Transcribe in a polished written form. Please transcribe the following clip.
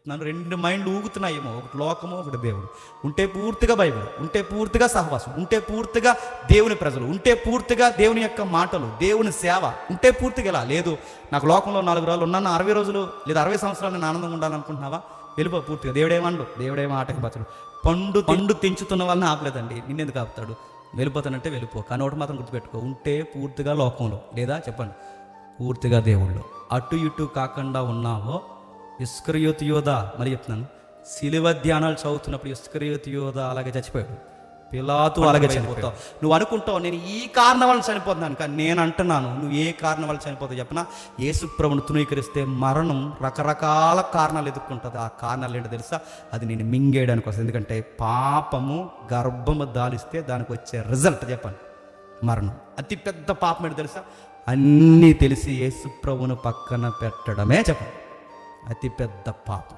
చెప్తున్నాను, రెండు మైండ్లు ఊగుతున్నాయేమో, ఒకటి లోకము, ఒకటి దేవుడు. ఉంటే పూర్తిగా బైబిల్, ఉంటే పూర్తిగా సహవాసం, ఉంటే పూర్తిగా దేవుని ప్రజలు, ఉంటే పూర్తిగా దేవుని యొక్క మాటలు, దేవుని సేవ, ఉంటే పూర్తిగా ఇలా లేదు. నాకు లోకంలో 4 రోజులు ఉన్నాను, 60 రోజులు లేదా 60 సంవత్సరాలు నేను ఆనందంగా ఉండాలనుకుంటున్నావా? వెళ్ళిపో పూర్తిగా. దేవుడేమండు, దేవుడేమో ఆటకి బతడు. పండు తెంచుతున్న వాళ్ళని ఆపలేదండి, నిన్నెందుకు ఆపుతాడు? వెళ్ళిపోతానంటే వెళ్ళిపో, కానీ ఒకటి మాత్రం గుర్తుపెట్టుకో, ఉంటే పూర్తిగా లోకంలో, లేదా చెప్పండి పూర్తిగా దేవుళ్ళు. అటు ఇటు కాకుండా ఉన్నావో ఇస్కరియోతు యోధ, మరి చెప్తున్నాను, శిలువ ధ్యానాలు చదువుతున్నప్పుడు ఇస్కరియోతు యోధ అలాగే చచ్చిపోయాడు, పిలాతు అలాగే చనిపోతావు. నువ్వు అనుకుంటావు నేను ఈ కారణం వల్ల చనిపోతున్నాను, కానీ నేను అంటున్నాను నువ్వు ఏ కారణం వల్ల చనిపోతావు చెప్పనా? యేసు ప్రభువును తృణీకరిస్తే మరణం రకరకాల కారణాలు ఎదుర్కొంటుంది. ఆ కారణాలు ఏంటో తెలుసా? అది నేను మింగేయడానికి వస్తుంది. ఎందుకంటే పాపము గర్భము దాలిస్తే దానికి వచ్చే రిజల్ట్ చెప్పండి మరణం. అతి పెద్ద పాపం ఏంటో తెలుసా? అన్నీ తెలిసి యేసు ప్రభువును పక్కన పెట్టడమే చెప్పండి అతి పెద్ద పాపం.